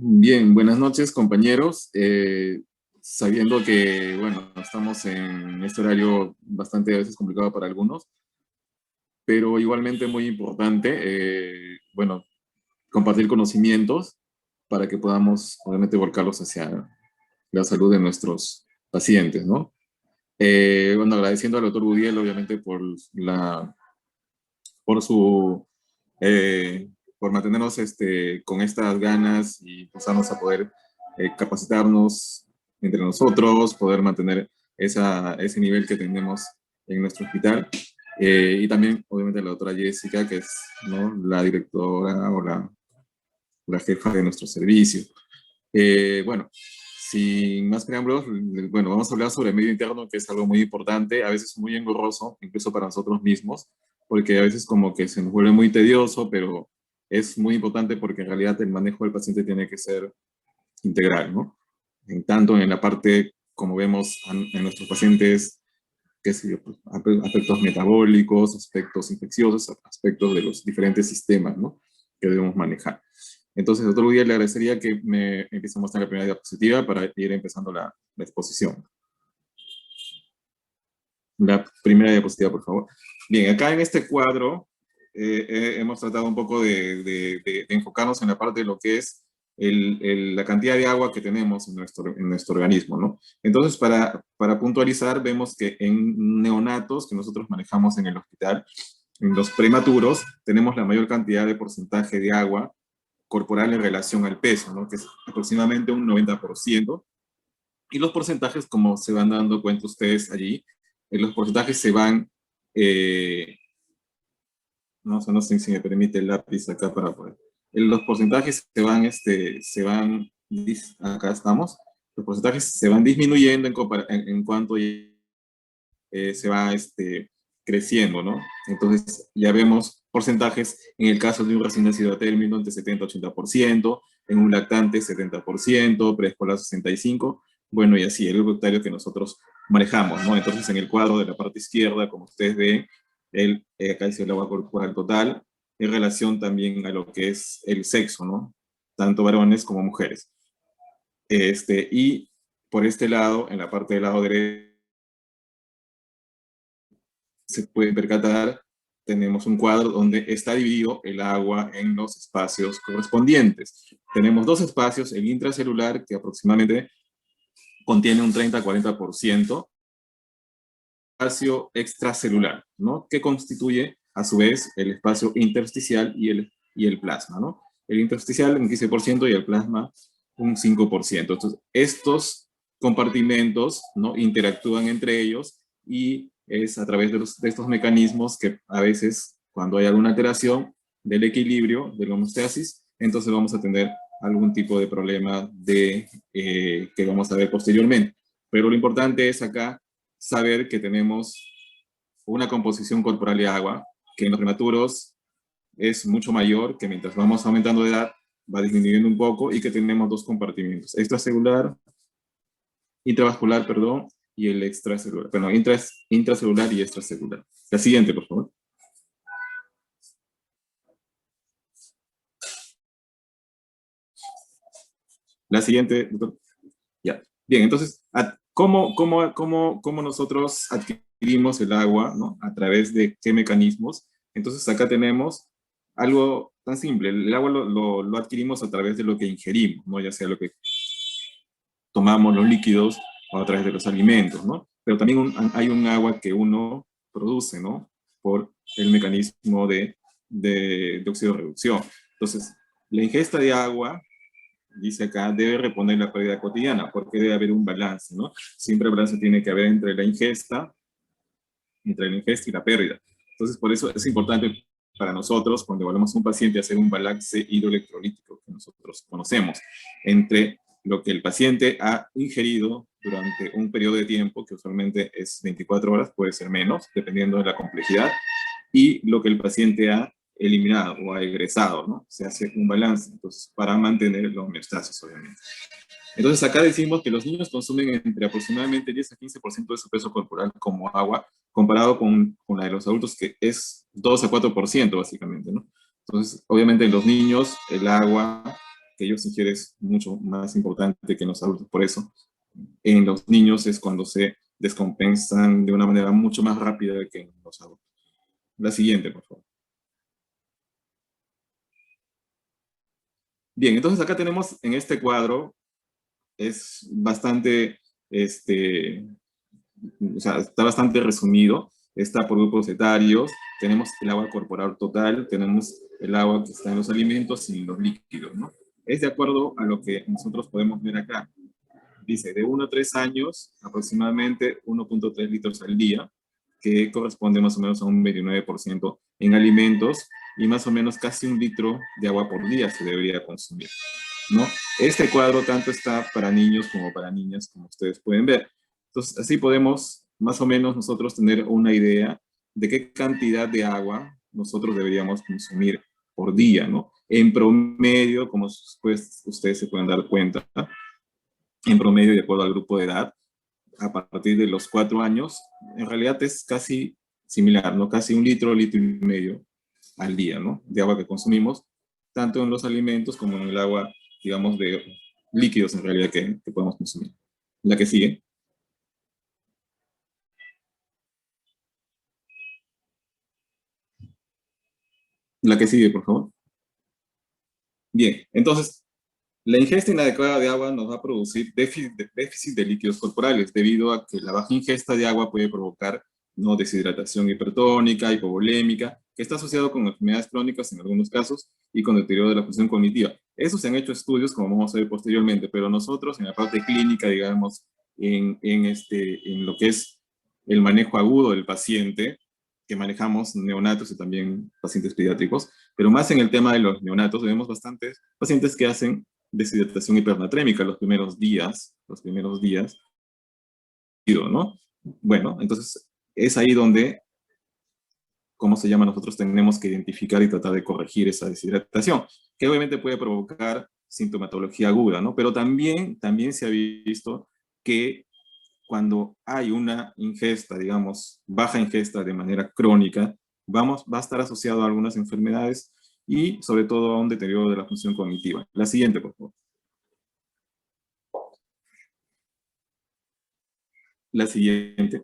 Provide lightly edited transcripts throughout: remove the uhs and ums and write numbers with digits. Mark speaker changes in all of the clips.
Speaker 1: Bien, buenas noches, compañeros. Sabiendo que, bueno, estamos en este horario bastante a veces complicado para algunos, pero igualmente muy importante, bueno, compartir conocimientos para que podamos, obviamente, volcarlos hacia la salud de nuestros pacientes, ¿no? Bueno, agradeciendo al doctor Budiel, obviamente, por su, eh, por mantenernos con estas ganas y forzarnos a poder capacitarnos entre nosotros, poder mantener ese nivel que tenemos en nuestro hospital. Y también, obviamente, la doctora Jessica, que es, ¿no?, la directora o la jefa de nuestro servicio. Bueno, sin más preámbulos, bueno, vamos a hablar sobre el medio interno, que es algo muy importante, a veces muy engorroso, incluso para nosotros mismos, porque a veces como que se nos vuelve muy tedioso, pero es muy importante porque en realidad el manejo del paciente tiene que ser integral, ¿no? En tanto en la parte, como vemos en nuestros pacientes, qué sé yo, pues, aspectos metabólicos, aspectos infecciosos, aspectos de los diferentes sistemas, ¿no?, que debemos manejar. Entonces, otro día le agradecería que me empiece a mostrar la primera diapositiva para ir empezando la exposición. La primera diapositiva, por favor. Bien, acá en este cuadro hemos tratado un poco de enfocarnos en la parte de lo que es la cantidad de agua que tenemos en nuestro organismo, ¿no? Entonces, para puntualizar, vemos que en neonatos que nosotros manejamos en el hospital, en los prematuros, tenemos la mayor cantidad de porcentaje de agua corporal en relación al peso, ¿no?, que es aproximadamente un 90%. Y los porcentajes, como se van dando cuenta ustedes allí, los porcentajes se van, no sé si me permite el lápiz acá para poder. Los porcentajes acá estamos, los porcentajes se van disminuyendo en cuanto se va creciendo, ¿no? Entonces ya vemos porcentajes en el caso de un recién nacido a término entre 70 y 80%, en un lactante 70%, preescolar 65%, bueno, y así, el voluntario que nosotros manejamos, ¿no? Entonces en el cuadro de la parte izquierda, como ustedes ven, acá dice el agua corporal total, en relación también a lo que es el sexo, ¿no? Tanto varones como mujeres. Y por este lado, en la parte del lado derecho, se puede percatar, tenemos un cuadro donde está dividido el agua en los espacios correspondientes. Tenemos dos espacios, el intracelular, que aproximadamente contiene un 30-40%, espacio extracelular, ¿no?, que constituye a su vez el espacio intersticial y el plasma, ¿no? El intersticial un 15% y el plasma un 5%. Entonces, estos compartimentos, ¿no?, interactúan entre ellos y es a través de estos mecanismos que a veces, cuando hay alguna alteración del equilibrio, de la homeostasis, entonces vamos a tener algún tipo de problema que vamos a ver posteriormente. Pero lo importante es acá saber que tenemos una composición corporal de agua que en los prematuros es mucho mayor, que mientras vamos aumentando de edad va disminuyendo un poco, y que tenemos dos compartimentos, intravascular, perdón, y el extracelular, perdón, intracelular y extracelular. La siguiente, por favor. La siguiente, doctor. Ya. Bien, entonces, ¿cómo nosotros adquirimos el agua, ¿no?, a través de qué mecanismos? Entonces, acá tenemos algo tan simple. El agua lo adquirimos a través de lo que ingerimos, ¿no?, ya sea lo que tomamos, los líquidos, o a través de los alimentos, ¿no? Pero también hay un agua que uno produce, ¿no?, por el mecanismo de óxido de reducción. Entonces, la ingesta de agua, dice acá, debe reponer la pérdida cotidiana, porque debe haber un balance, ¿no? Siempre el balance tiene que haber entre la ingesta y la pérdida. Entonces, por eso es importante para nosotros, cuando evaluamos a un paciente, hacer un balance hidroelectrolítico que nosotros conocemos, entre lo que el paciente ha ingerido durante un periodo de tiempo, que usualmente es 24 horas, puede ser menos, dependiendo de la complejidad, y lo que el paciente ha eliminado o ha egresado, ¿no? Se hace un balance, entonces, para mantener la homeostasis, obviamente. Entonces, acá decimos que los niños consumen entre aproximadamente 10 a 15% de su peso corporal como agua, comparado con la de los adultos, que es 2 a 4%, básicamente, ¿no? Entonces, obviamente, en los niños, el agua que ellos ingieren es mucho más importante que en los adultos. Por eso, en los niños es cuando se descompensan de una manera mucho más rápida que en los adultos. La siguiente, por favor. Bien, entonces acá tenemos en este cuadro, es bastante, o sea, está bastante resumido, está por grupos etarios, tenemos el agua corporal total, tenemos el agua que está en los alimentos y los líquidos, ¿no? Es de acuerdo a lo que nosotros podemos ver acá. Dice, de 1 a 3 años, aproximadamente 1.3 litros al día, que corresponde más o menos a un 29% en alimentos, y más o menos casi 1 litro de agua por día se debería consumir, ¿no? Este cuadro tanto está para niños como para niñas, como ustedes pueden ver. Entonces, así podemos más o menos nosotros tener una idea de qué cantidad de agua nosotros deberíamos consumir por día, ¿no? En promedio, como pues, ustedes se pueden dar cuenta, en promedio, de acuerdo al grupo de edad, a partir de los 4 años, en realidad es casi similar, ¿no? Casi 1 litro, litro y medio al día, ¿no? De agua que consumimos, tanto en los alimentos como en el agua, digamos, de líquidos en realidad que podemos consumir. La que sigue. La que sigue, por favor. Bien, entonces, la ingesta inadecuada de agua nos va a producir déficit de líquidos corporales, debido a que la baja ingesta de agua puede provocar, ¿no?, deshidratación hipertónica, hipovolémica, que está asociado con enfermedades crónicas en algunos casos y con deterioro de la función cognitiva. Eso se han hecho estudios, como vamos a ver posteriormente, pero nosotros en la parte clínica, digamos, en lo que es el manejo agudo del paciente, que manejamos neonatos y también pacientes pediátricos, pero más en el tema de los neonatos, vemos bastantes pacientes que hacen deshidratación hipernatrémica los primeros días, ¿no? Bueno, entonces es ahí donde, ¿cómo se llama? Nosotros tenemos que identificar y tratar de corregir esa deshidratación, que obviamente puede provocar sintomatología aguda, ¿no? Pero también se ha visto que cuando hay una ingesta, digamos, baja ingesta de manera crónica, va a estar asociado a algunas enfermedades y sobre todo a un deterioro de la función cognitiva. La siguiente, por favor. La siguiente.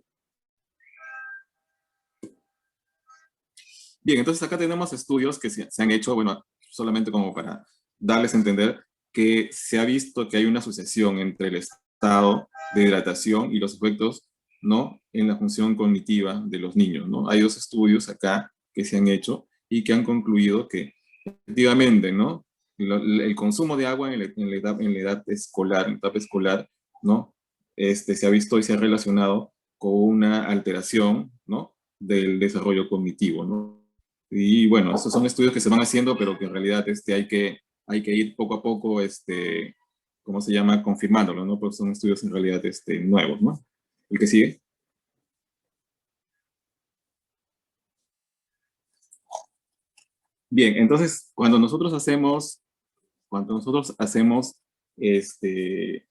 Speaker 1: Bien, entonces acá tenemos estudios que se han hecho, bueno, solamente como para darles a entender que se ha visto que hay una asociación entre el estado de hidratación y los efectos, ¿no?, en la función cognitiva de los niños, ¿no? Hay 2 estudios acá que se han hecho y que han concluido que efectivamente, ¿no?, el consumo de agua en la edad escolar, en la etapa escolar, ¿no?, se ha visto y se ha relacionado con una alteración, ¿no?, del desarrollo cognitivo, ¿no? Y bueno, estos son estudios que se van haciendo, pero que en realidad hay que ir poco a poco, ¿cómo se llama? Confirmándolo, ¿no? Porque son estudios en realidad nuevos, ¿no? ¿El que sigue? Bien, entonces, cuando nosotros hacemos este,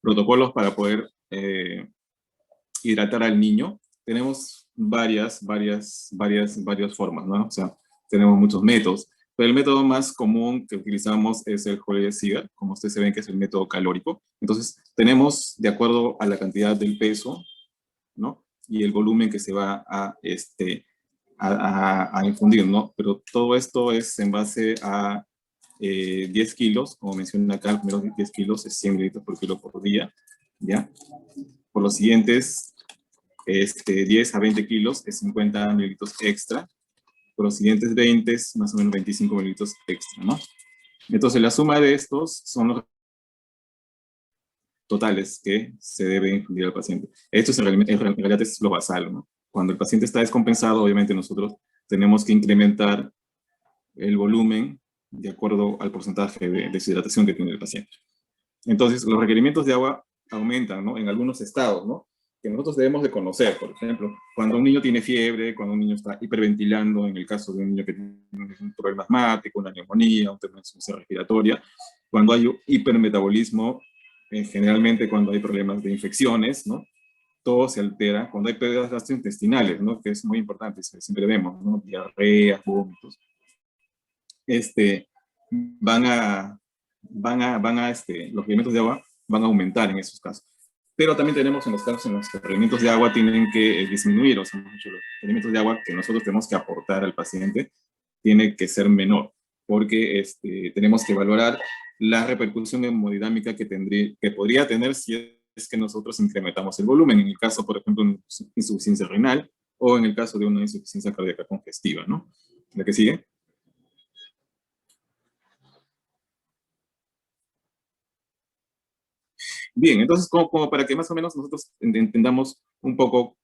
Speaker 1: protocolos para poder hidratar al niño, tenemos varias formas, ¿no? O sea, tenemos muchos métodos, pero el método más común que utilizamos es el Holley-Sigar, como ustedes se ven, que es el método calórico. Entonces, tenemos, de acuerdo a la cantidad del peso, ¿no?, y el volumen que se va a infundir, ¿no? Pero todo esto es en base a 10 kilos, como menciona acá, los primeros 10 kilos es 100 litros por kilo por día, ¿ya? Por los siguientes 10 a 20 kilos es 50 mililitros extra, por los siguientes 20 es más o menos 25 mililitros extra, ¿no? Entonces la suma de estos son los totales que se debe infundir al paciente. Esto es en realidad es lo basal, ¿no? Cuando el paciente está descompensado, obviamente nosotros tenemos que incrementar el volumen de acuerdo al porcentaje de deshidratación que tiene el paciente. Entonces, los requerimientos de agua aumentan, ¿no?, en algunos estados, ¿no?, que nosotros debemos de conocer. Por ejemplo, cuando un niño tiene fiebre, cuando un niño está hiperventilando, en el caso de un niño que tiene un problema asmático, una neumonía, una insuficiencia respiratoria, cuando hay hipermetabolismo, generalmente cuando hay problemas de infecciones, ¿no?, todo se altera, cuando hay pérdidas gastrointestinales, ¿no?, que es muy importante, siempre vemos, ¿no?, diarrea, vómitos. los requerimientos de agua van a aumentar en esos casos. Pero también tenemos en los casos en los que los requerimientos de agua tienen que disminuir, o sea, los requerimientos de agua que nosotros tenemos que aportar al paciente tiene que ser menor, porque tenemos que valorar la repercusión hemodinámica que podría tener si es que nosotros incrementamos el volumen, en el caso, por ejemplo, de insuficiencia renal o en el caso de una insuficiencia cardíaca congestiva, ¿no? ¿La que sigue? Bien, entonces, como para que más o menos nosotros entendamos un poco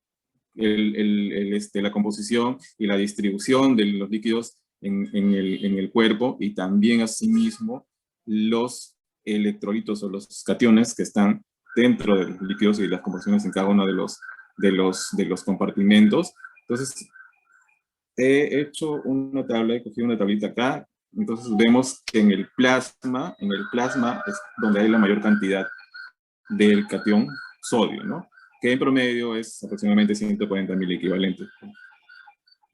Speaker 1: la composición y la distribución de los líquidos en el cuerpo y también asimismo los electrolitos o los cationes que están dentro de los líquidos y las composiciones en cada uno de los compartimentos. Entonces, he hecho una tabla, he cogido una tablita acá, entonces vemos que en el plasma es donde hay la mayor cantidad del catión sodio, ¿no? Que en promedio es aproximadamente 140.000 equivalentes.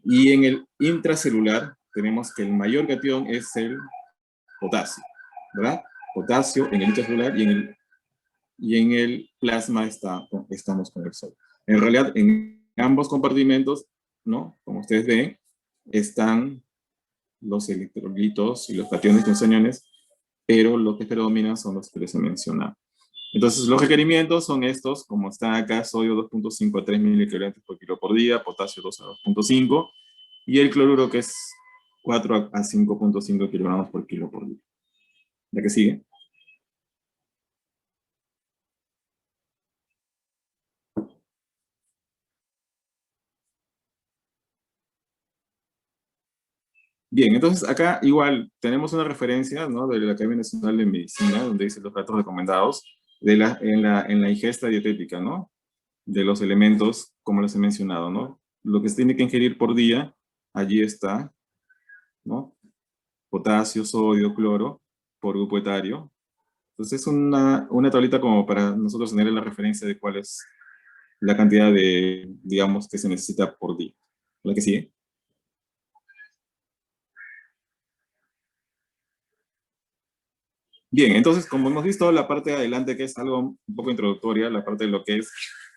Speaker 1: Y en el intracelular tenemos que el mayor catión es el potasio, ¿verdad? Potasio en el intracelular y en el plasma estamos con el sodio. En realidad, en ambos compartimentos, ¿no? Como ustedes ven, están los electrolitos y los cationes y los aniones, pero los que predominan son los que les he mencionado. Entonces, los requerimientos son estos, como está acá, sodio 2.5 a 3 miliquivalentes por kilo por día, potasio 2 a 2.5, y el cloruro que es 4 a 5.5 kilogramos por kilo por día. ¿La que sigue? Bien, entonces acá igual tenemos una referencia, ¿no? De la Academia Nacional de Medicina, donde dice los datos recomendados en la ingesta dietética, ¿no? De los elementos, como les he mencionado, ¿no? Lo que se tiene que ingerir por día, allí está, ¿no? Potasio, sodio, cloro, por grupo etario. Entonces es una tablita como para nosotros tener la referencia de cuál es la cantidad de, digamos, que se necesita por día. ¿La que sigue? Bien, entonces, como hemos visto, la parte de adelante, que es algo un poco introductoria, la parte de lo que es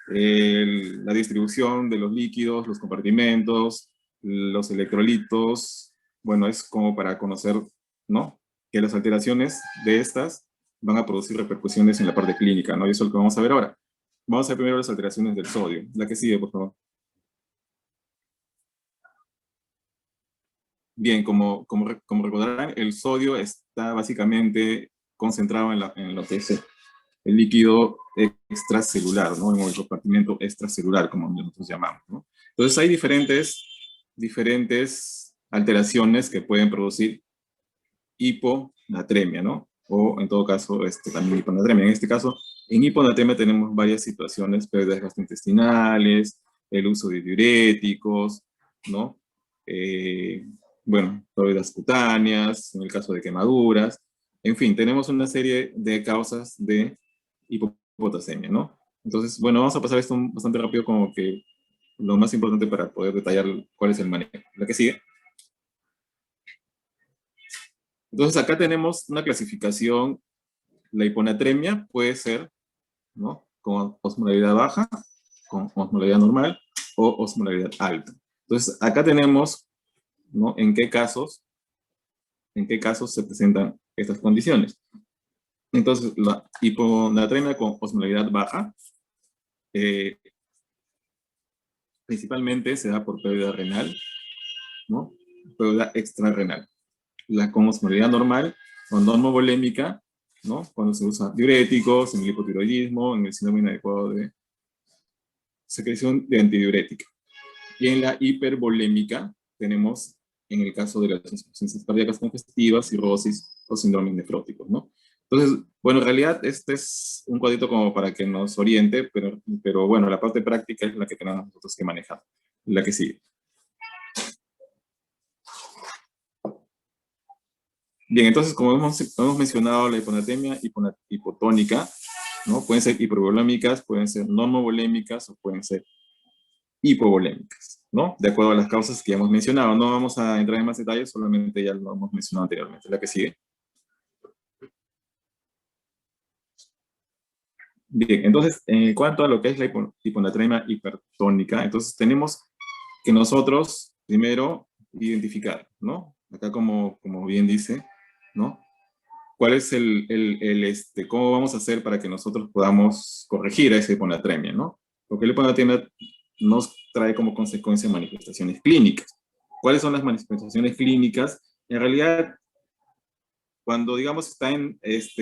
Speaker 1: la distribución de los líquidos, los compartimentos, los electrolitos, bueno, es como para conocer, ¿no? Que las alteraciones de estas van a producir repercusiones en la parte clínica, ¿no? Y eso es lo que vamos a ver ahora. Vamos a ver primero las alteraciones del sodio. La que sigue, por favor. Bien, como recordarán, el sodio está básicamente concentrado en lo que es el líquido extracelular, ¿no? En el compartimento extracelular, como nosotros llamamos, ¿no? Entonces hay diferentes alteraciones que pueden producir hiponatremia, ¿no? O en todo caso, también hiponatremia. En este caso, en hiponatremia tenemos varias situaciones, pérdidas gastrointestinales, el uso de diuréticos, ¿no? Eh, bueno, pérdidas cutáneas, en el caso de quemaduras. En fin, tenemos una serie de causas de hipopotasemia, ¿no? Entonces, bueno, vamos a pasar esto bastante rápido como que lo más importante para poder detallar cuál es el manejo. La que sigue. Entonces, acá tenemos una clasificación. La hiponatremia puede ser, ¿no? Con osmolaridad baja, con osmolaridad normal o osmolaridad alta. Entonces, acá tenemos, ¿no? En qué casos se presentan estas condiciones. Entonces, la hiponatremia con osmolaridad baja principalmente se da por pérdida renal, ¿no? Pérdida extrarrenal. La con osmolaridad normal o normovolémica, ¿no? Cuando se usa diuréticos, en el hipotiroidismo, en el síndrome inadecuado de secreción de antidiurética. Y en la hipervolémica tenemos, en el caso de las insuficiencias cardíacas congestivas, cirrosis o síndromes nefróticos, ¿no? Entonces, bueno, en realidad este es un cuadrito como para que nos oriente, pero bueno, la parte práctica es la que tenemos nosotros que manejar, la que sigue. Bien, entonces, como hemos mencionado, la hiponatremia hipotónica, ¿no? Pueden ser hipervolémicas, pueden ser normovolémicas o pueden ser hipovolémicas. ¿no? De acuerdo a las causas que ya hemos mencionado. No vamos a entrar en más detalles, solamente ya lo hemos mencionado anteriormente. La que sigue. Bien, entonces, en cuanto a lo que es la hiponatremia hipertónica, entonces tenemos que nosotros, primero, identificar, ¿no? Acá como bien dice, ¿no? ¿Cuál es cómo vamos a hacer para que nosotros podamos corregir a esa hiponatremia, ¿no? Porque la hiponatremia nos trae como consecuencia manifestaciones clínicas. ¿Cuáles son las manifestaciones clínicas? En realidad, cuando digamos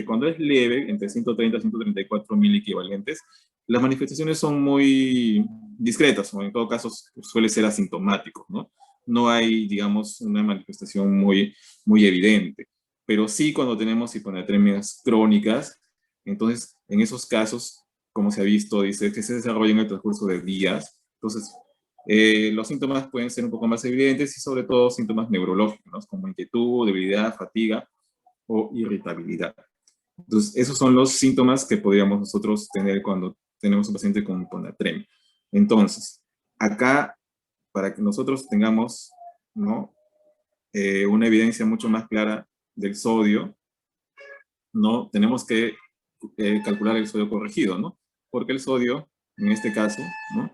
Speaker 1: cuando es leve, entre 130 y 134 mil equivalentes, las manifestaciones son muy discretas, o en todo caso suele ser asintomático, ¿no? No hay, digamos, una manifestación muy evidente. Pero sí cuando tenemos hiponatremias crónicas, entonces en esos casos, como se ha visto, dice que se desarrolla en el transcurso de días. Entonces, los síntomas pueden ser un poco más evidentes y sobre todo síntomas neurológicos, ¿no? Como inquietud, debilidad, fatiga o irritabilidad. Entonces, esos son los síntomas que podríamos nosotros tener cuando tenemos un paciente con hiponatremia. Entonces, acá, para que nosotros tengamos, ¿no? Una evidencia mucho más clara del sodio, ¿no? Tenemos que calcular el sodio corregido, ¿no? Porque el sodio, en este caso, ¿no?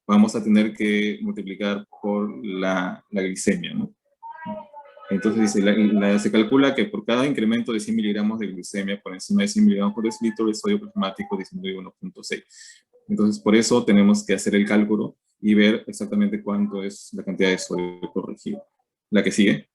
Speaker 1: Vamos a tener que multiplicar por la glicemia, ¿no? Entonces dice, se calcula que por cada incremento de 100 miligramos de glucemia por encima de 100 miligramos por decilitro, el sodio plasmático disminuye 1.6. Entonces, por eso tenemos que hacer el cálculo y ver exactamente cuánto es la cantidad de sodio corregido. La que sigue.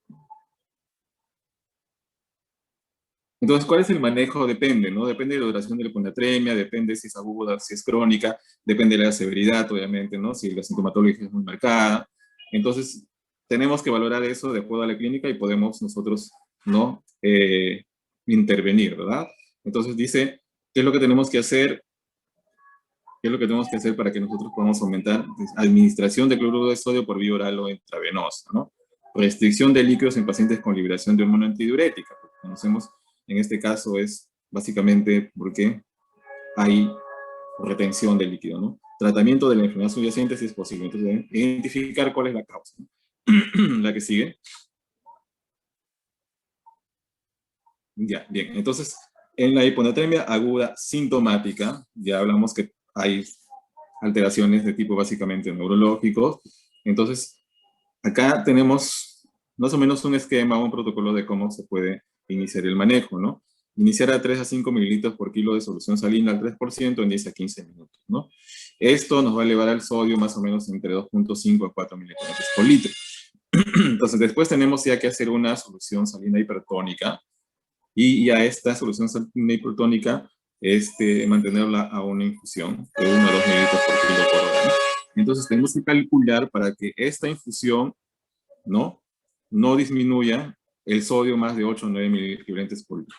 Speaker 1: Entonces, ¿cuál es el manejo? Depende, ¿no? Depende de la duración de la hiponatremia, depende si es aguda, si es crónica, depende de la severidad, obviamente, ¿no? Si la sintomatología es muy marcada. Entonces, tenemos que valorar eso de acuerdo a la clínica y podemos nosotros, ¿no? Intervenir, ¿verdad? Entonces dice, ¿qué es lo que tenemos que hacer? ¿Qué es lo que tenemos que hacer para que nosotros podamos aumentar? Administración de cloruro de sodio por vía oral o intravenosa, ¿no? Restricción de líquidos en pacientes con liberación de hormona antidiurética. Conocemos, en este caso es básicamente porque hay retención del líquido, ¿no? Tratamiento de la enfermedad subyacente si es posible. Entonces, identificar cuál es la causa, ¿no? La que sigue. Ya, bien. Entonces, en la hiponatremia aguda sintomática, ya hablamos que hay alteraciones de tipo básicamente neurológico. Entonces, acá tenemos más o menos un esquema, un protocolo de cómo se puede iniciar el manejo, ¿no? Iniciar a 3 a 5 mililitros por kilo de solución salina al 3% en 10 a 15 minutos, ¿no? Esto nos va a elevar al sodio más o menos entre 2.5 a 4 miligramos por litro. Entonces, después tenemos ya que hacer una solución salina hipertónica y a esta solución salina hipertónica mantenerla a una infusión de 1 a 2 mililitros por kilo por hora, ¿no? Entonces, tenemos que calcular para que esta infusión, ¿no? No disminuya el sodio más de 8 o 9 miliequivalentes por litro.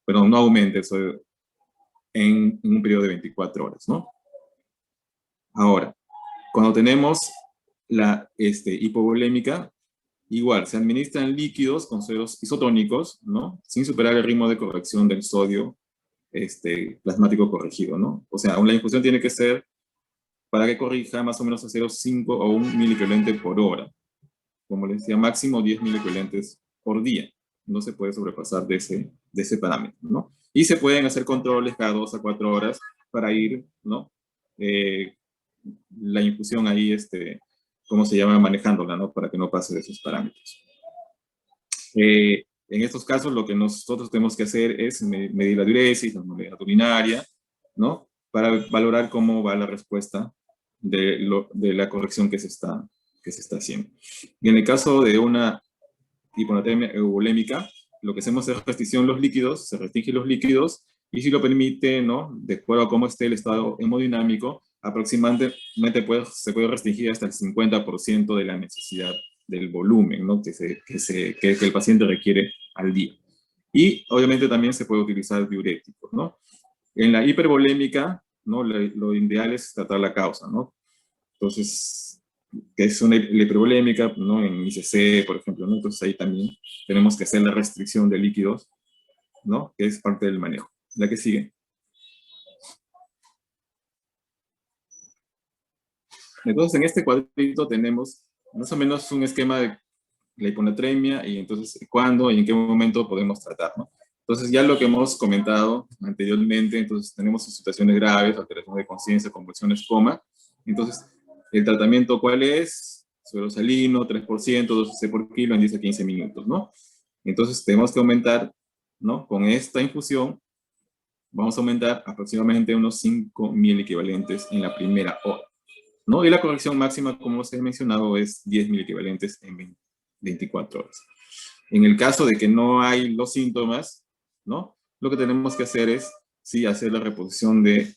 Speaker 1: Pero no aumente el sodio en un periodo de 24 horas, ¿no? Ahora, cuando tenemos la hipovolémica, igual, se administran líquidos con sueros isotónicos, ¿no? Sin superar el ritmo de corrección del sodio plasmático corregido, ¿no? O sea, la infusión tiene que ser para que corrija más o menos a 0,5 o 1 miliequivalente por hora. Como les decía, máximo 10 miliequivalentes por día. No se puede sobrepasar de ese parámetro, ¿no? Y se pueden hacer controles cada 2 a 4 horas para ir, ¿no? La infusión ahí, ¿cómo se llama? Manejándola, ¿no? Para que no pase de esos parámetros. En estos casos, lo que nosotros tenemos que hacer es medir la diuresis, la movilidad urinaria, ¿no? Para valorar cómo va la respuesta de la corrección que se está haciendo. Y en el caso de una hiponatremia euvolémica, lo que hacemos es restricción los líquidos, se restringen los líquidos, y si lo permite, ¿no? De acuerdo a cómo esté el estado hemodinámico, aproximadamente se puede restringir hasta el 50% de la necesidad del volumen, ¿no? Que el paciente requiere al día. Y obviamente también se puede utilizar diuréticos, ¿no? En la hipervolémica, ¿no? Lo ideal es tratar la causa, ¿no? Entonces, que es una hipervolémica, ¿no? En ICC, por ejemplo, ¿no? Entonces ahí también tenemos que hacer la restricción de líquidos, ¿no? Que es parte del manejo. La que sigue. Entonces, en este cuadrito tenemos más o menos un esquema de la hiponatremia y entonces cuándo y en qué momento podemos tratar, ¿no? Entonces, ya lo que hemos comentado anteriormente, entonces tenemos situaciones graves, alteración de conciencia, convulsiones, coma. Entonces, ¿el tratamiento cuál es? Suero salino, 3%, 2 cc por kilo en 10 a 15 minutos, ¿no? Entonces, tenemos que aumentar, ¿no? Con esta infusión, vamos a aumentar aproximadamente unos 5.000 equivalentes en la primera hora, ¿no? Y la corrección máxima, como os he mencionado, es 10.000 equivalentes en 24 horas. En el caso de que no hay los síntomas, ¿no? Lo que tenemos que hacer es, sí, hacer la reposición del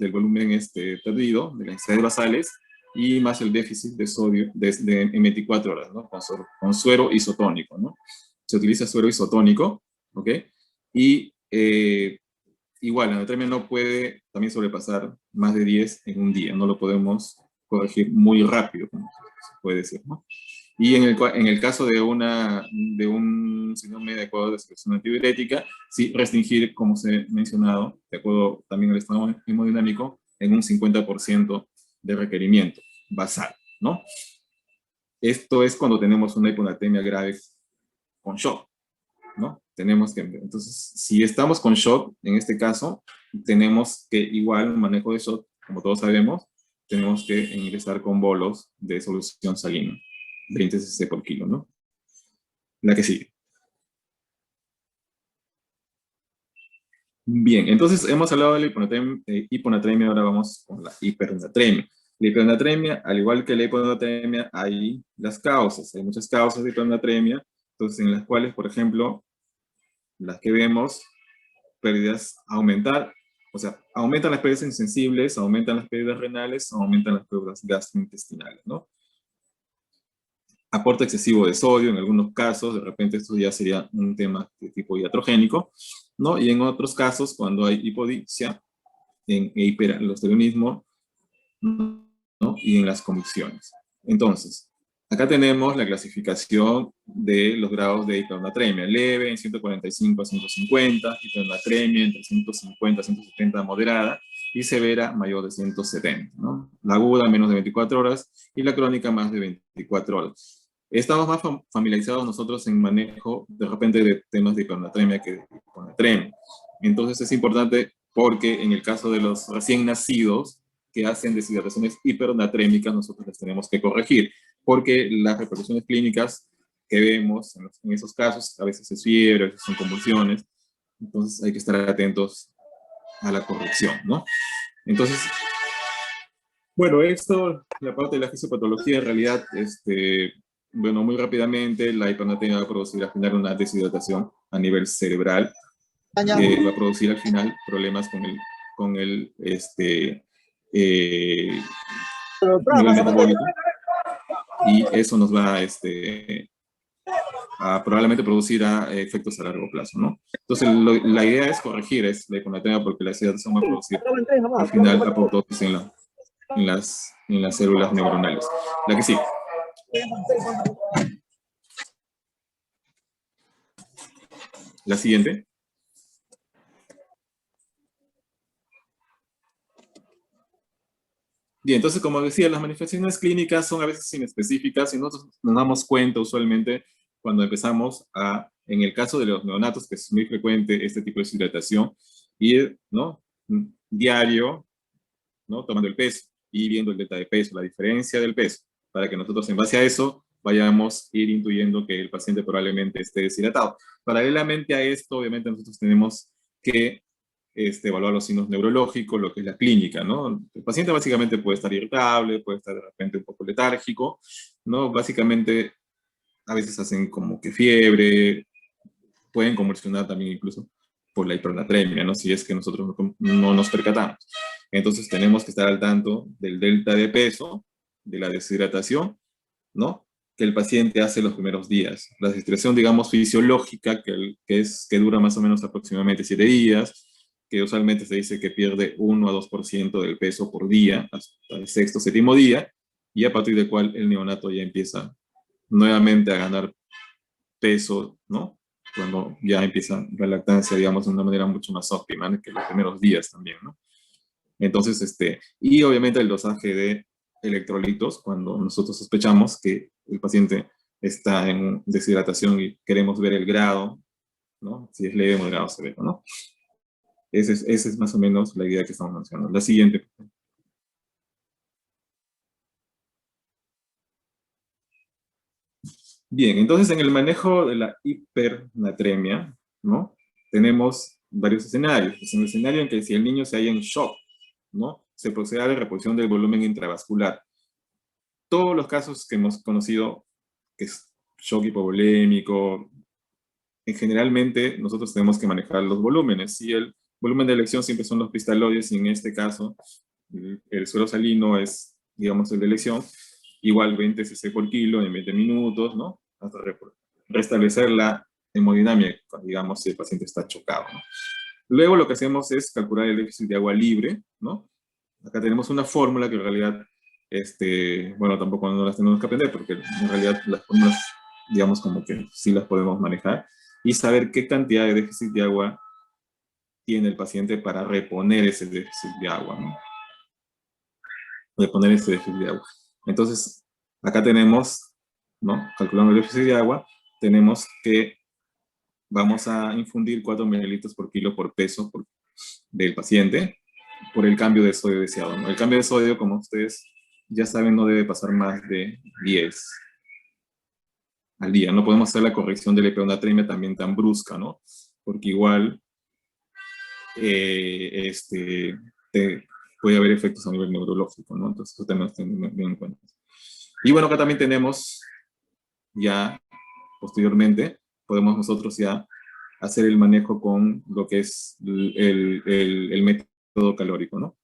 Speaker 1: volumen perdido, de las necesidades basales, y más el déficit de sodio en 24 horas, ¿no? Con suero isotónico, ¿no? Se utiliza suero isotónico, ¿ok? Y igual, la anatremia no puede también sobrepasar más de 10 en un día, no lo podemos corregir muy rápido, como se puede decir, ¿no? Y en el caso de un síndrome de acuerdo de secreción antidiurética, sí restringir, como se ha mencionado, de acuerdo también al estado hemodinámico, en un 50% de requerimiento basal, ¿no? Esto es cuando tenemos una hiponatremia grave con shock, ¿no? Tenemos que, entonces, si estamos con shock, en este caso, tenemos que igual, un manejo de shock, como todos sabemos, tenemos que ingresar con bolos de solución salina, 20 cc por kilo, ¿no? La que sigue. Bien, entonces hemos hablado de la hiponatremia, ahora vamos con la hipernatremia. La hipernatremia, al igual que la hiponatremia, hay las causas, hay muchas causas de hipernatremia, entonces en las cuales, por ejemplo, las que vemos, pérdidas aumentar, o sea, aumentan las pérdidas insensibles, aumentan las pérdidas renales, aumentan las pérdidas gastrointestinales, ¿no? Aporte excesivo de sodio, en algunos casos, de repente esto ya sería un tema de tipo iatrogénico, ¿no? Y en otros casos, cuando hay hipodipsia, en hiperaldosteronismo, ¿no? Y en las convulsiones. Entonces, acá tenemos la clasificación de los grados de hipernatremia. Leve en 145 a 150, hipernatremia entre 150 a 170 moderada, y severa mayor de 170, ¿no? La aguda menos de 24 horas y la crónica más de 24 horas. Estamos más familiarizados nosotros en manejo de repente de temas de hipernatremia que de hiponatremia. Entonces es importante porque en el caso de los recién nacidos, que hacen deshidrataciones hipernatrémicas, nosotros las tenemos que corregir, porque las repercusiones clínicas que vemos en esos casos, a veces es fiebre, a veces son convulsiones, entonces hay que estar atentos a la corrección, ¿no? Entonces, bueno, esto, la parte de la fisiopatología, en realidad, bueno, muy rápidamente, la hipernatremia va a producir al final una deshidratación a nivel cerebral, que va a producir al final problemas con el nivel metabólico, y eso nos va a probablemente producir efectos a largo plazo, ¿no? Entonces, la idea es corregir la hiponatremia porque la deshidratación va a producir al final apoptosis en las células neuronales. La que sí. La siguiente. Bien, entonces, como decía, las manifestaciones clínicas son a veces inespecíficas y nosotros nos damos cuenta usualmente cuando empezamos en el caso de los neonatos, que es muy frecuente este tipo de deshidratación, ir, ¿no? Diario, ¿no? Tomando el peso y viendo el delta de peso, la diferencia del peso, para que nosotros en base a eso vayamos a ir intuyendo que el paciente probablemente esté deshidratado. Paralelamente a esto, obviamente nosotros tenemos que evaluar los signos neurológicos, lo que es la clínica, ¿no? El paciente básicamente puede estar irritable, puede estar de repente un poco letárgico, ¿no? Básicamente a veces hacen como que fiebre, pueden convulsionar también incluso por la hipernatremia, ¿no? Si es que nosotros no nos percatamos. Entonces tenemos que estar al tanto del delta de peso, de la deshidratación, ¿no? Que el paciente hace los primeros días. La deshidratación, digamos, fisiológica, que dura más o menos aproximadamente 7 días, que usualmente se dice que pierde 1 a 2% del peso por día, hasta el sexto, séptimo día, y a partir del cual el neonato ya empieza nuevamente a ganar peso, ¿no? Cuando ya empieza la lactancia, digamos, de una manera mucho más óptima, ¿no? Que los primeros días también, ¿no? Entonces, y obviamente el dosaje de electrolitos, cuando nosotros sospechamos que el paciente está en deshidratación y queremos ver el grado, ¿no? Si es leve, moderado, severo, ¿no? Esa es más o menos la idea que estamos mencionando. La siguiente. Bien, entonces en el manejo de la hipernatremia, ¿no? Tenemos varios escenarios. Es un escenario en que si el niño se halla en shock, ¿no? Se procede a la reposición del volumen intravascular. Todos los casos que hemos conocido, que es shock hipovolémico, generalmente nosotros tenemos que manejar los volúmenes. Si el volumen de elección siempre son los cristaloides, y en este caso el suero salino es, digamos, el de elección, igual 20 cc por kilo en 20 minutos, ¿no? Hasta restablecer la hemodinámica, digamos, si el paciente está chocado, ¿no? Luego lo que hacemos es calcular el déficit de agua libre, ¿no? Acá tenemos una fórmula que en realidad, bueno, tampoco no las tenemos que aprender, porque en realidad las fórmulas, digamos, como que sí las podemos manejar, y saber qué cantidad de déficit de agua tiene el paciente para reponer ese déficit de agua, ¿no? Reponer ese déficit de agua. Entonces, acá tenemos, ¿no? Calculando el déficit de agua, tenemos que vamos a infundir 4 mililitros por kilo por peso del paciente por el cambio de sodio deseado, ¿no? El cambio de sodio, como ustedes ya saben, no debe pasar más de 10 al día. No podemos hacer la corrección de la hipernatremia también tan brusca, ¿no? Porque igual puede haber efectos a nivel neurológico, ¿no? Entonces eso también tenemos bien en cuenta. Y bueno, acá también tenemos ya posteriormente, podemos nosotros ya hacer el manejo con lo que es el método calórico, ¿no?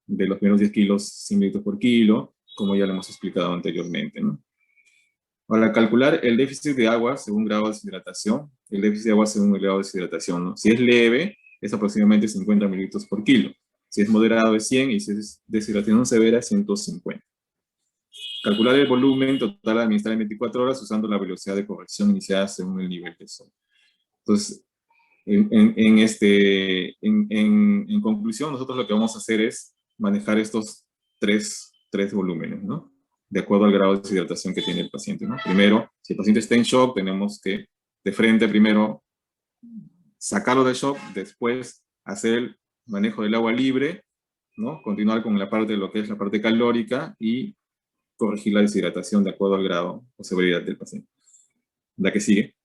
Speaker 1: De los primeros 10 kilos, 100 litros por kilo, como ya lo hemos explicado anteriormente, ¿no? Para calcular el déficit de agua según grado de deshidratación, el déficit de agua según el grado de deshidratación, ¿no? Si es leve, es aproximadamente 50 mililitros por kilo. Si es moderado, es 100, y si es deshidratación severa, 150. Calcular el volumen total a administrar en 24 horas usando la velocidad de corrección iniciada según el nivel de sol. Entonces, en conclusión, nosotros lo que vamos a hacer es manejar estos tres volúmenes, ¿no? De acuerdo al grado de deshidratación que tiene el paciente, ¿no? Primero, si el paciente está en shock, tenemos que de frente primero sacarlo del shock, después hacer el manejo del agua libre, ¿no? Continuar con la parte de lo que es la parte calórica y corregir la deshidratación de acuerdo al grado o severidad del paciente. La que sigue.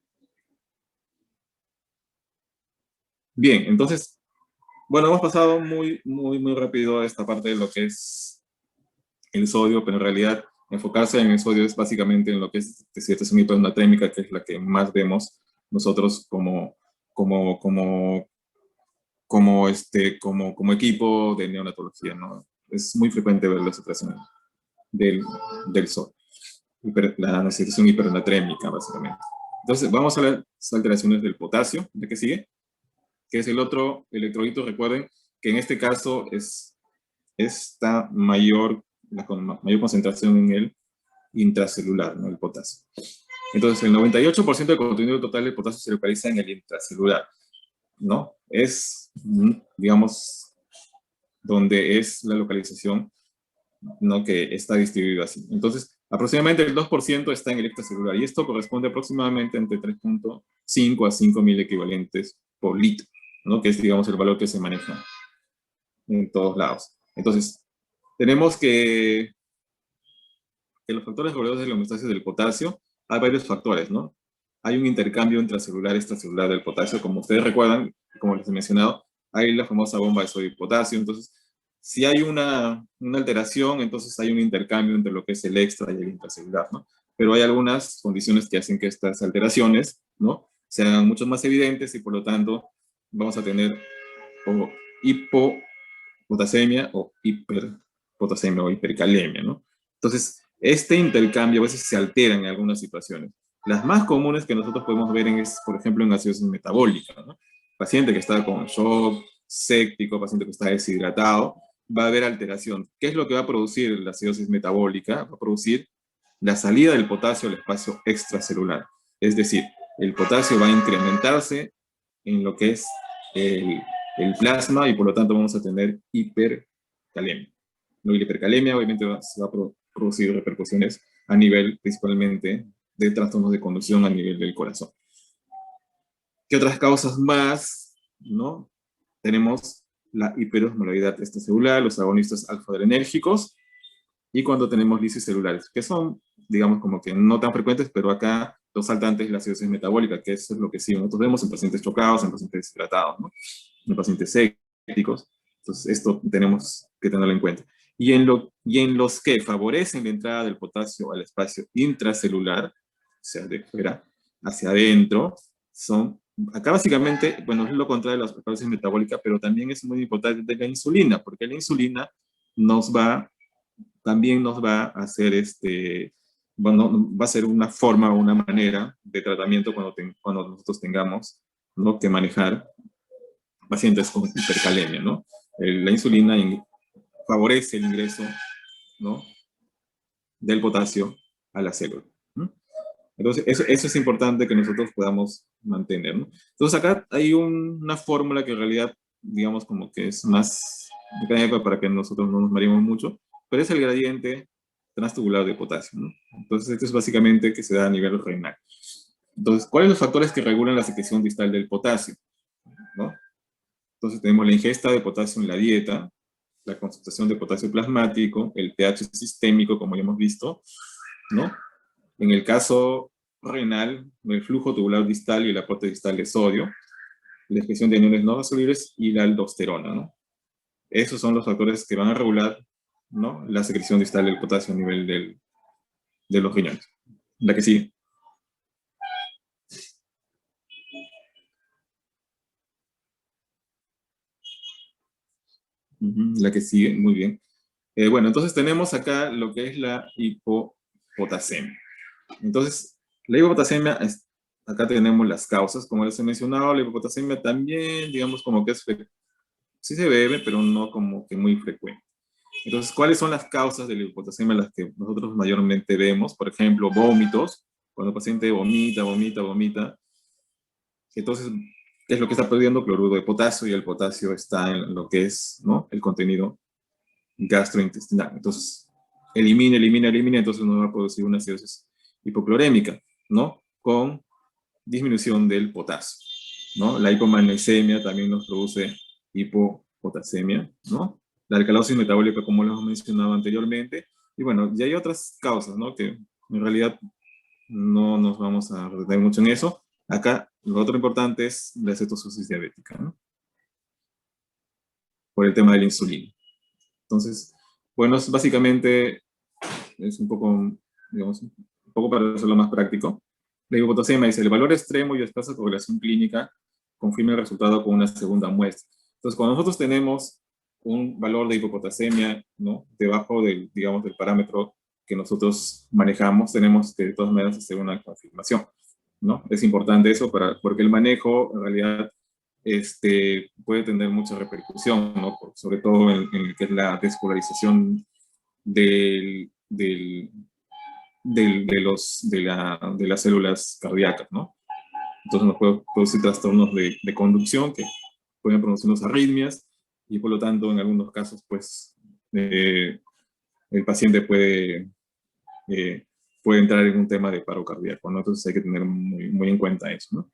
Speaker 1: Bien, entonces, bueno, hemos pasado muy rápido a esta parte de lo que es el sodio, pero en realidad enfocarse en el sodio es básicamente en lo que es deshidratación hipernatrémica, que es la que más vemos nosotros como equipo de neonatología, ¿no? Es muy frecuente ver la situación del sodio, la deshidratación hipernatrémica, básicamente. Entonces, vamos a las alteraciones del potasio, ¿de qué sigue? Que es el otro electrolito. Recuerden que en este caso está la mayor concentración en el intracelular, ¿no? El potasio. Entonces, el 98% del contenido total del potasio se localiza en el intracelular, ¿no? Es, digamos, donde es la localización, ¿no? Que está distribuido así. Entonces, aproximadamente el 2% está en el extracelular, y esto corresponde aproximadamente entre 3.5 a 5.000 equivalentes por litro, ¿no? Que es, digamos, el valor que se maneja en todos lados. Entonces, tenemos que los factores reguladores de la homeostasis del potasio, hay varios factores, ¿no? Hay un intercambio intracelular y extracelular del potasio, como ustedes recuerdan, como les he mencionado, hay la famosa bomba de sodio y potasio. Entonces, si hay una alteración, entonces hay un intercambio entre lo que es el extra y el intracelular, ¿no? Pero hay algunas condiciones que hacen que estas alteraciones, ¿no? Sean mucho más evidentes, y por lo tanto vamos a tener o hipopotasemia o hiperpotasemia o hipercalemia, ¿no? Entonces, este intercambio a veces se altera en algunas situaciones. Las más comunes que nosotros podemos ver es, por ejemplo, en acidosis metabólica, ¿no? Paciente que está con shock séptico, paciente que está deshidratado, va a haber alteración. ¿Qué es lo que va a producir la acidosis metabólica? Va a producir la salida del potasio al espacio extracelular. Es decir, el potasio va a incrementarse en lo que es el plasma, y por lo tanto vamos a tener hipercalemia. ¿No? Y la hipercalemia obviamente se va a producir repercusiones a nivel principalmente de trastornos de conducción a nivel del corazón. ¿Qué otras causas más? ¿No? Tenemos la hiperosmolaridad extracelular, los agonistas alfa-adrenérgicos, y cuando tenemos lisis celulares, que son, digamos, como que no tan frecuentes, pero acá los saltantes la acidosis metabólica, que eso es lo que sí nosotros vemos en pacientes chocados, en pacientes deshidratados, ¿no? En pacientes sépticos. Entonces, esto tenemos que tenerlo en cuenta. Y en los que favorecen la entrada del potasio al espacio intracelular, o sea, de fuera hacia adentro, son, acá básicamente, bueno, es lo contrario de la acidosis metabólica, pero también es muy importante la insulina, porque la insulina también nos va a hacer bueno, va a ser una forma o una manera de tratamiento cuando nosotros tengamos, ¿no?, que manejar pacientes con hipercalemia, ¿no? La insulina favorece el ingreso, ¿no?, del potasio a la célula. ¿No? Entonces, eso es importante que nosotros podamos mantener, ¿no? Entonces, acá hay una fórmula que en realidad, digamos, como que es más mecánica para que nosotros no nos mareemos mucho, pero es el gradiente transtubular de potasio, ¿no? Entonces, esto es básicamente que se da a nivel renal. Entonces, ¿cuáles son los factores que regulan la secreción distal del potasio? ¿No? Entonces, tenemos la ingesta de potasio en la dieta, la concentración de potasio plasmático, el pH sistémico, como ya hemos visto, ¿no? En el caso renal, el flujo tubular distal y el aporte distal de sodio, la excreción de aniones no solubles y la aldosterona, ¿no? Esos son los factores que van a regular, ¿no?, la secreción distal del potasio a nivel de los riñones. La que sigue. La que sigue, muy bien. Bueno, entonces tenemos acá lo que es la hipopotasemia. Entonces, la hipopotasemia, acá tenemos las causas, como les he mencionado, la hipopotasemia también, digamos, como que sí se bebe, pero no como que muy frecuente. Entonces, ¿cuáles son las causas de la hipopotasemia las que nosotros mayormente vemos? Por ejemplo, vómitos, cuando el paciente vomita. Entonces, ¿qué es lo que está perdiendo? Cloruro de potasio, y el potasio está en lo que es, ¿no?, el contenido gastrointestinal. Entonces, elimina, entonces nos va a producir una acidosis hipoclorémica, ¿no?, con disminución del potasio, ¿no? La hipomagnesemia también nos produce hipopotasemia, ¿no? La alcalosis metabólica, como lo hemos mencionado anteriormente, y bueno, ya hay otras causas, ¿no?, que en realidad no nos vamos a retener mucho en eso. Acá, lo otro importante es la cetosis diabética, ¿no?, por el tema de la insulina. Entonces, bueno, básicamente es un poco, digamos, un poco para hacerlo más práctico. La hipopotasemia dice: el valor extremo y escasa correlación clínica confirma el resultado con una segunda muestra. Entonces, cuando nosotros tenemos un valor de hipopotasemia, ¿no?, debajo del, digamos, del parámetro que nosotros manejamos, tenemos que de todas maneras hacer una confirmación, ¿no? Es importante eso porque el manejo, en realidad, puede tener mucha repercusión, ¿no?, sobre todo en lo que es la despolarización de las células cardíacas, ¿no? Entonces nos puede producir trastornos de conducción que pueden producirnos arritmias, y por lo tanto en algunos casos pues el paciente puede entrar en un tema de paro cardíaco, ¿no? Entonces hay que tener muy, muy en cuenta eso, ¿no?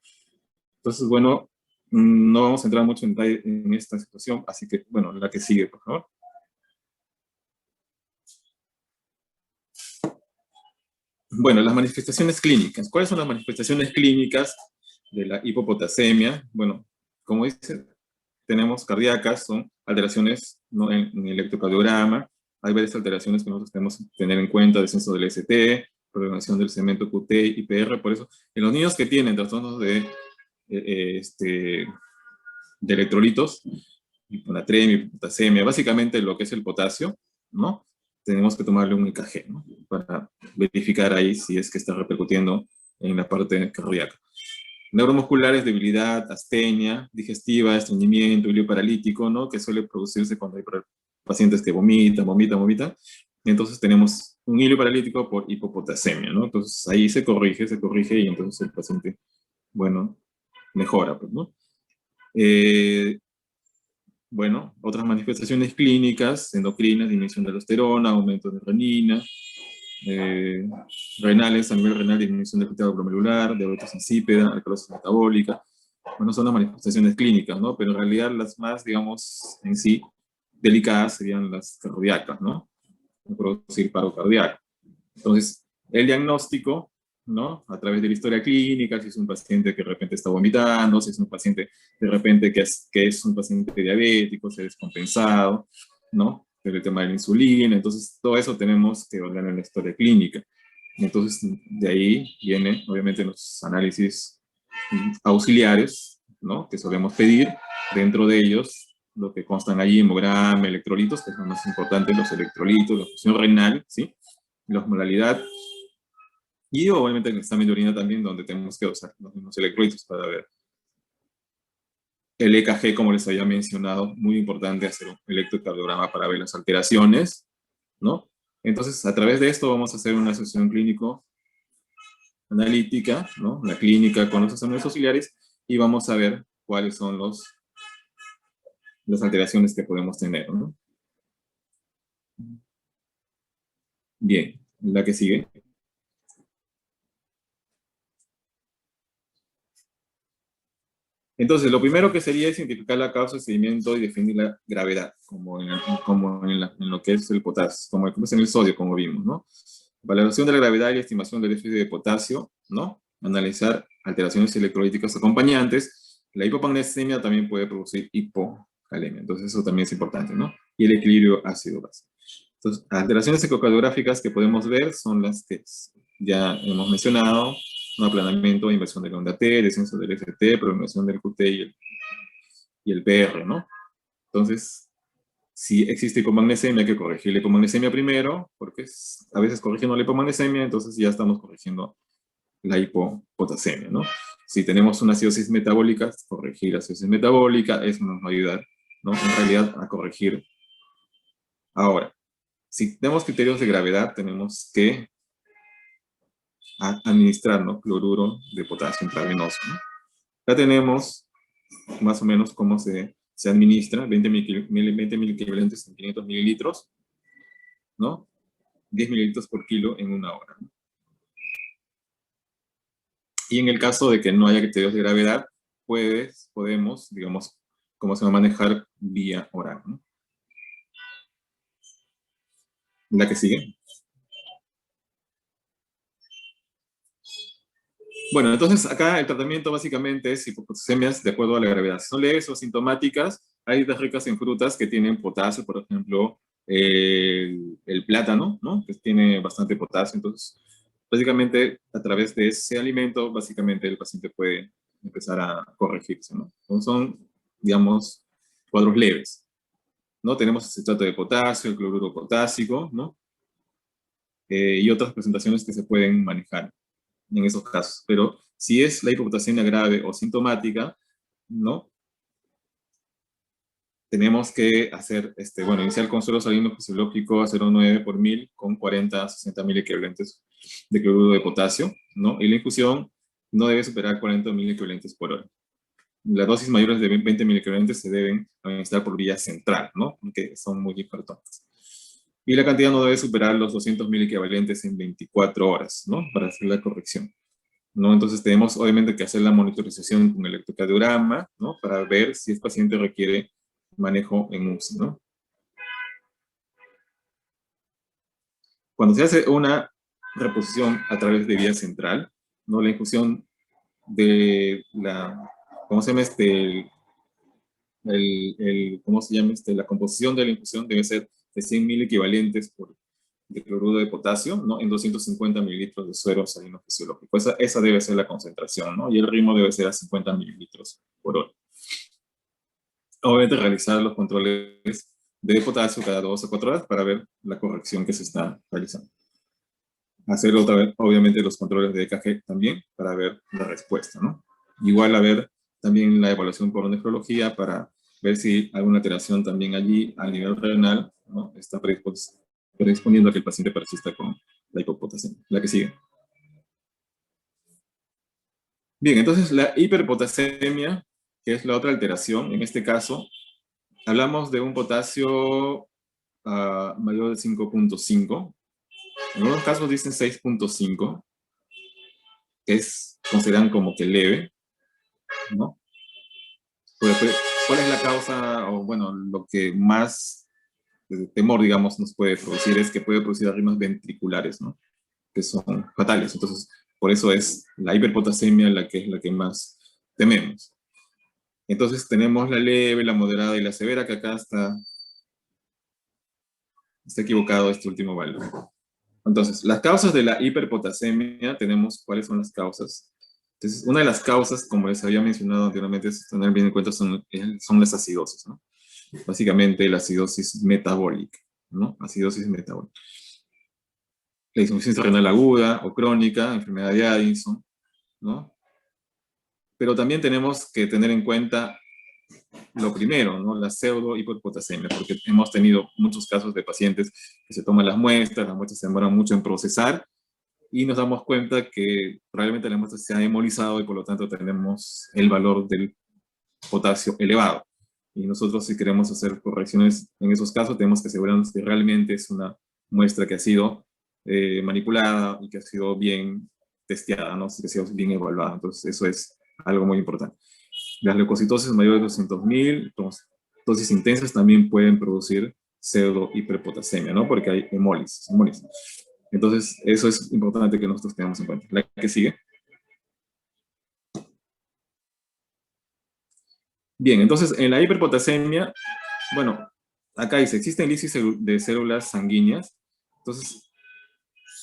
Speaker 1: Entonces, bueno, no vamos a entrar mucho en detalle en esta situación, así que, bueno, la que sigue, por favor. Bueno, las manifestaciones clínicas. ¿Cuáles son las manifestaciones clínicas de la hipopotasemia? Bueno, como dice, tenemos cardíacas, son alteraciones, ¿no?, en el electrocardiograma. Hay varias alteraciones que nosotros tenemos que tener en cuenta: descenso del ST, programación del segmento QT, IPR. Por eso, en los niños que tienen trastornos de electrolitos, hiponatremia, hipopotasemia, básicamente lo que es el potasio, ¿no?, tenemos que tomarle un EKG, ¿no?, para verificar ahí si es que está repercutiendo en la parte cardíaca. Neuromusculares: debilidad, astenia, digestiva, estreñimiento, hilio paralítico, ¿no?, que suele producirse cuando hay pacientes que vomitan. Y entonces tenemos un hilio paralítico por hipopotasemia, ¿no? Entonces ahí se corrige, y entonces el paciente, bueno, mejora, pues, ¿no? Bueno, otras manifestaciones clínicas, endocrinas, disminución de aldosterona, aumento de renina, eh, renales, a nivel renal, disminución del filtrado glomerular, diabetes insípida, alcalosis metabólica. Bueno, son las manifestaciones clínicas, ¿no? Pero en realidad las más, digamos, en sí, delicadas serían las cardíacas, ¿no? Producir paro cardíaco. Entonces, el diagnóstico, ¿no? A través de la historia clínica, si es un paciente que de repente está vomitando, si es un paciente de repente que es un paciente diabético, se ha descompensado, ¿no? El tema de la insulina, entonces todo eso tenemos que hablar en la historia clínica. Entonces, de ahí vienen, obviamente, los análisis auxiliares, ¿no? Que solemos pedir, dentro de ellos, lo que constan allí, hemograma, electrolitos, que son los más importantes, los electrolitos, la función renal, ¿sí? La osmolaridad, y obviamente en el examen de orina también, donde tenemos que usar los mismos electrolitos para ver. El EKG, como les había mencionado, muy importante hacer un electrocardiograma para ver las alteraciones, ¿no? Entonces, a través de esto vamos a hacer una sesión clínico-analítica, ¿no? La clínica con los exámenes auxiliares, y vamos a ver cuáles son las alteraciones que podemos tener, ¿no? Bien, la que sigue. Entonces, lo primero que sería es identificar la causa del seguimiento y definir la gravedad, como en lo que es el potasio, como es en el sodio, como vimos, ¿no? Valoración de la gravedad y estimación del déficit de potasio, ¿no? Analizar alteraciones electrolíticas acompañantes. La hipomagnesemia también puede producir hipocalemia, entonces eso también es importante, ¿no? Y el equilibrio ácido-base. Entonces, alteraciones ecocardiográficas que podemos ver son las que ya hemos mencionado: un aplanamiento, inversión de la onda T, descenso del FT, prolongación del QT y el PR, ¿no? Entonces, si existe hipomagnesemia, hay que corregir la hipomagnesemia primero, porque a veces corrigiendo la hipomagnesemia, entonces ya estamos corrigiendo la hipopotasemia, ¿no? Si tenemos una acidosis metabólica, corregir la acidosis metabólica, eso nos va a ayudar, ¿no? En realidad, a corregir. Ahora, si tenemos criterios de gravedad, tenemos que administrar, ¿no? Cloruro de potasio intravenoso, ¿no? Ya tenemos más o menos cómo se administra: 20 mil equivalentes en 500 mililitros, ¿no? 10 mililitros por kilo en una hora, ¿no? Y en el caso de que no haya criterios de gravedad, podemos, digamos, cómo se va a manejar vía oral, ¿no? La que sigue. Bueno, entonces acá el tratamiento básicamente es hipopotasemias de acuerdo a la gravedad. Si son leves o sintomáticas, hay dietas ricas en frutas que tienen potasio, por ejemplo, el plátano, ¿no? Que tiene bastante potasio. Entonces, básicamente, a través de ese alimento, básicamente el paciente puede empezar a corregirse, ¿no? Entonces, son, digamos, cuadros leves, ¿no? Tenemos el citrato de potasio, el cloruro potásico, ¿no? Y otras presentaciones que se pueden manejar en esos casos. Pero si es la hipopotasemia grave o sintomática, ¿no? Tenemos que hacer, bueno, iniciar con suero salino fisiológico a 0,9 por mil con 40 a 60 mil equivalentes de cloruro de potasio, ¿no? Y la infusión no debe superar 40 mil equivalentes por hora. Las dosis mayores de 20 mil equivalentes se deben administrar por vía central, ¿no? Porque son muy importantes. Y la cantidad no debe superar los 200 mil equivalentes en 24 horas, ¿no? Para hacer la corrección, ¿no? Entonces tenemos obviamente que hacer la monitorización con electrocardiograma, ¿no? Para ver si el paciente requiere manejo en UCI, ¿no? Cuando se hace una reposición a través de vía central, ¿no? La infusión de ¿cómo se llama ¿cómo se llama la composición de la infusión debe ser de 100 mil equivalentes de cloruro de potasio, ¿no? En 250 mililitros de suero salino fisiológico. Esa debe ser la concentración, ¿no? Y el ritmo debe ser a 50 mililitros por hora. Obviamente realizar los controles de potasio cada 2 a 4 horas para ver la corrección que se está realizando. Hacer otra vez, obviamente, los controles de EKG también para ver la respuesta, ¿no? Igual a ver también la evaluación por nefrología para ver si hay una alteración también allí a nivel renal, ¿no? Está predisponiendo a que el paciente persista con la hipopotasemia. La que sigue. Bien, entonces la hiperpotasemia, que es la otra alteración, en este caso hablamos de un potasio mayor de 5.5. En algunos casos dicen 6.5, que consideran como que leve, ¿no? ¿Cuál es la causa, o bueno, lo que más temor, digamos, nos puede producir es que puede producir arritmias ventriculares, ¿no? Que son fatales. Entonces, por eso es la hiperpotasemia la que más tememos. Entonces, tenemos la leve, la moderada y la severa, que acá está equivocado este último valor. Entonces, las causas de la hiperpotasemia, tenemos cuáles son las causas. Entonces, una de las causas, como les había mencionado anteriormente, es tener bien en cuenta son las acidosis, ¿no? Básicamente la acidosis metabólica, ¿no? Acidosis metabólica. La insuficiencia renal aguda o crónica, enfermedad de Addison, ¿no? Pero también tenemos que tener en cuenta lo primero, ¿no? La pseudo hiperpotasemia, porque hemos tenido muchos casos de pacientes que se toman las muestras se demoran mucho en procesar, y nos damos cuenta que probablemente la muestra se ha hemolizado y por lo tanto tenemos el valor del potasio elevado. Y nosotros, si queremos hacer correcciones en esos casos, tenemos que asegurarnos que realmente es una muestra que ha sido manipulada y que ha sido bien testeada, ¿no? Que ha sido bien evaluada. Entonces, eso es algo muy importante. Las leucocitosis mayores de 200.000, dosis intensas, también pueden producir pseudo hiperpotasemia, ¿no? Porque hay hemólisis. Entonces, eso es importante que nosotros tengamos en cuenta. La que sigue. Bien, entonces, en la hiperpotasemia, bueno, acá dice, existen lisis de células sanguíneas. Entonces,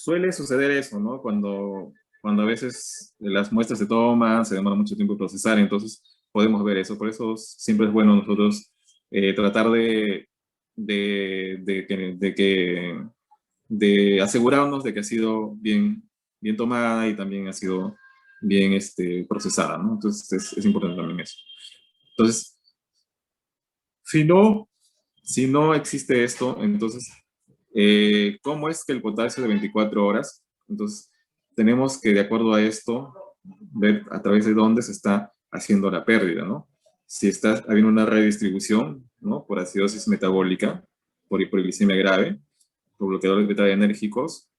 Speaker 1: suele suceder eso, ¿no? Cuando a veces las muestras se toman, se demora mucho tiempo en procesar, entonces podemos ver eso. Por eso siempre es bueno nosotros tratar de asegurarnos de que ha sido bien tomada y también ha sido bien procesada, ¿no? Entonces es importante también eso. Entonces, si no, si no existe esto, entonces, ¿cómo es que el potasio de 24 horas? Entonces, tenemos que, de acuerdo a esto, ver a través de dónde se está haciendo la pérdida, ¿no? Si está habiendo una redistribución, ¿no? Por acidosis metabólica, por hipoglicemia grave, por bloqueadores beta-adrenérgicos,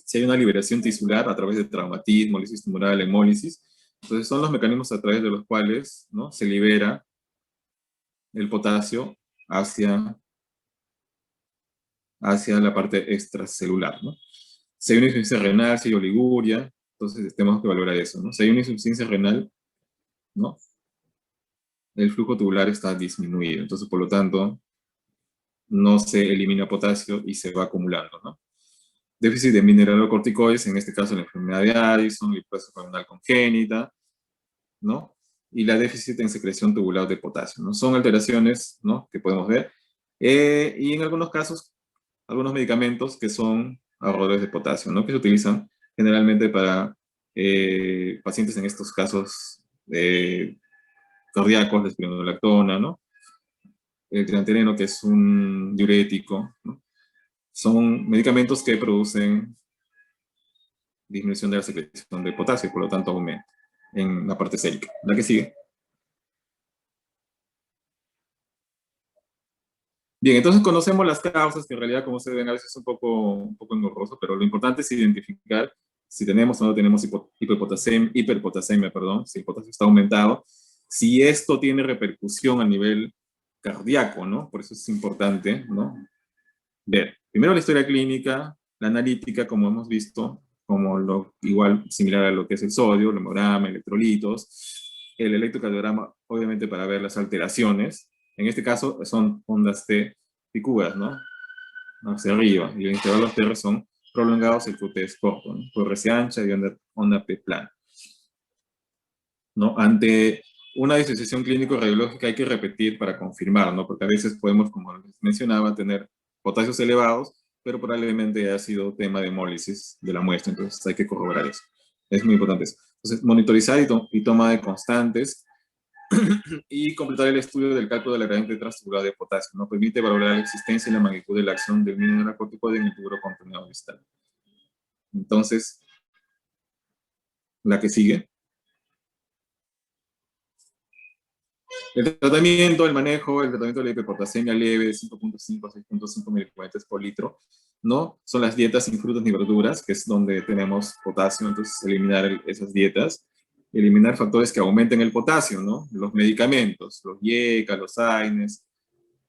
Speaker 1: si hay una liberación tisular a través de traumatismo, lisis tumoral, hemólisis, entonces son los mecanismos a través de los cuales, ¿no? Se libera el potasio hacia la parte extracelular, ¿no? Si hay una insuficiencia renal, si hay oliguria, entonces tenemos que valorar eso, ¿no? Si hay una insuficiencia renal, ¿no? El flujo tubular está disminuido, entonces por lo tanto no se elimina potasio y se va acumulando, ¿no? Déficit de mineralocorticoides, en este caso la enfermedad de Addison, lipólisis pulmonar congénita, ¿no? Y la déficit en secreción tubular de potasio, ¿no? Son alteraciones, ¿no? Que podemos ver. Y en algunos casos, algunos medicamentos que son ahorradores de potasio, ¿no? Que se utilizan generalmente para pacientes en estos casos cardíacos, de espironolactona, ¿no? El triantereno, que es un diurético, ¿no? Son medicamentos que producen disminución de la secreción de potasio, por lo tanto aumenta en la parte sérica. La que sigue. Bien, entonces conocemos las causas, que en realidad, como se ven, a veces es un poco engorroso, pero lo importante es identificar si tenemos o no tenemos hiperpotasemia, perdón, si el potasio está aumentado, si esto tiene repercusión a nivel cardíaco, ¿no? Por eso es importante, ¿no? Ver, primero la historia clínica, la analítica, como hemos visto, como igual similar a lo que es el sodio, el hemograma, electrolitos, el electrocardiograma, obviamente para ver las alteraciones. En este caso son ondas T picudas, ¿no? Hacia arriba, y los intervalos TR son prolongados, el QT es corto, ¿no? QRS ancha y onda P plana, ¿no? Ante una disociación clínico-radiológica hay que repetir para confirmar, ¿no? Porque a veces podemos, como les mencionaba, tener potasios elevados, pero probablemente haya sido tema de hemólisis de la muestra, entonces hay que corroborar eso. Es muy importante eso. Entonces, monitorizar y toma de constantes y completar el estudio del cálculo de la gradiente transtubular de potasio, ¿no? Permite valorar la existencia y la magnitud de la acción del mineralocorticoide en el tuburo contenedor distal. Entonces, la que sigue. El tratamiento, el manejo, el tratamiento de la hiperpotasemia leve de 5.5 a 6.5 milicuentes por litro, ¿no? Son las dietas sin frutas ni verduras, que es donde tenemos potasio, entonces eliminar esas dietas, eliminar factores que aumenten el potasio, ¿no? Los medicamentos, los IECA, los AINES,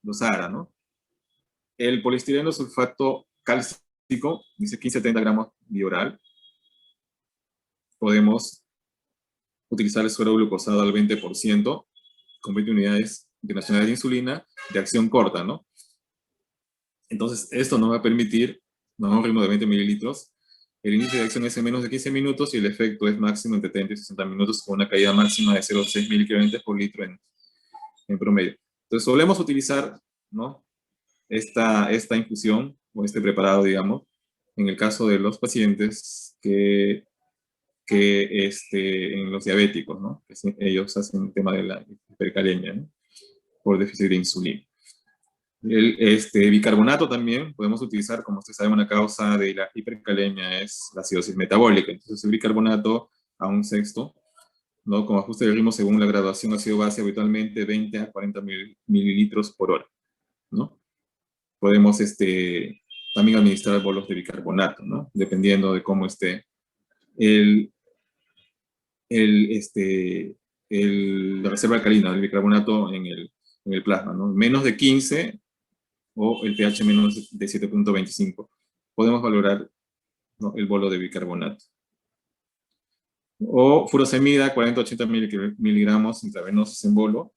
Speaker 1: los ARA, ¿no? El poliestireno sulfato cálcico, dice 15-30 gramos bioral. Podemos utilizar el suero glucosado al 20%, con 20 unidades internacionales de insulina de acción corta, ¿no? Entonces, esto nos va a permitir, a un ritmo de 20 mililitros, el inicio de acción es en menos de 15 minutos y el efecto es máximo entre 30 y 60 minutos con una caída máxima de 0,6 miliequivalentes por litro en promedio. Entonces, solemos utilizar, ¿no? esta infusión o este preparado, digamos, en el caso de los pacientes en los diabéticos, ¿no? Ellos hacen el tema de la hipercalemia, ¿no? Por déficit de insulina. El bicarbonato también podemos utilizar, como ustedes saben, una causa de la hipercalemia es la acidosis metabólica. Entonces, el bicarbonato a 1/6, ¿no? Con ajuste de ritmo según la graduación ácido-base, habitualmente 20 a 40 mililitros por hora, ¿no? Podemos también administrar bolos de bicarbonato, ¿no? Dependiendo de cómo esté la reserva alcalina del bicarbonato en el plasma, ¿no? Menos de 15 o el pH menos de 7.25. Podemos valorar, ¿no? El bolo de bicarbonato. O furosemida, 40-80 miligramos intravenosos en bolo,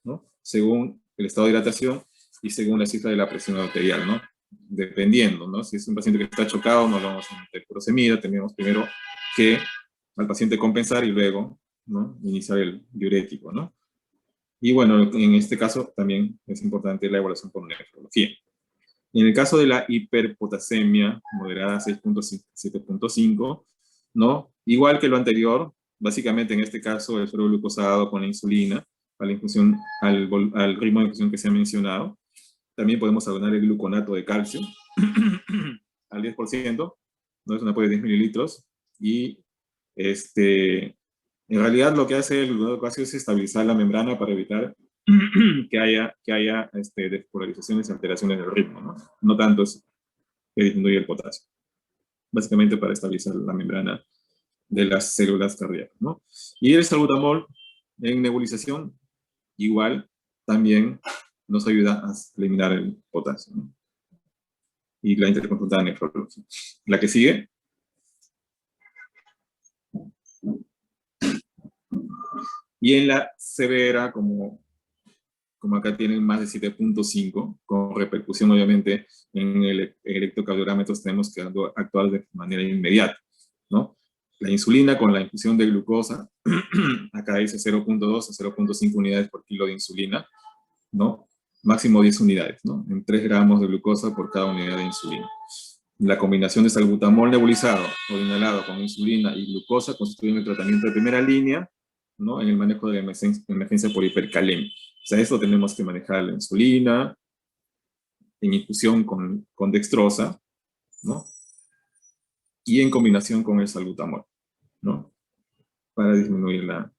Speaker 1: ¿no? Según el estado de hidratación y según la cifra de la presión arterial, ¿no? Dependiendo, ¿no? Si es un paciente que está chocado, no lo vamos a meter furosemida, tenemos primero que al paciente compensar y luego, ¿no? Iniciar el diurético, ¿no? Y bueno, en este caso también es importante la evaluación por nefrología. En el caso de la hiperpotasemia moderada 6.7.5, ¿no? Igual que lo anterior, básicamente en este caso el suero glucosado con la insulina, a la infusión, al ritmo de infusión que se ha mencionado. También podemos abonar el gluconato de calcio al 10%, no es una apoyo de 10 mililitros, y en realidad lo que hace el gluconato de calcio es estabilizar la membrana para evitar que haya despolarizaciones y alteraciones del ritmo, ¿no? No tanto es que disminuye el potasio. Básicamente para estabilizar la membrana de las células cardíacas, ¿no? Y el salbutamol en nebulización, igual, también nos ayuda a eliminar el potasio, ¿no? Y la interconsultada nefrología. La que sigue. Y en la severa, como acá tienen más de 7.5, con repercusión obviamente en el electrocardiograma, entonces tenemos que actuar de manera inmediata, ¿no? La insulina con la infusión de glucosa, acá dice 0.2 a 0.5 unidades por kilo de insulina, ¿no? Máximo 10 unidades, ¿no? En 3 gramos de glucosa por cada unidad de insulina. La combinación de salbutamol nebulizado o inhalado con insulina y glucosa constituye el tratamiento de primera línea, ¿no? En el manejo de la emergencia por hipercalemia. O sea, esto tenemos que manejar la insulina en infusión con dextrosa, ¿no? Y en combinación con el salbutamol, ¿no? Para disminuir la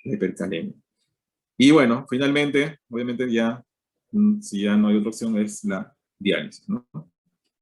Speaker 1: hipercalemia. Y bueno, finalmente, obviamente ya, si ya no hay otra opción, es la diálisis, ¿no?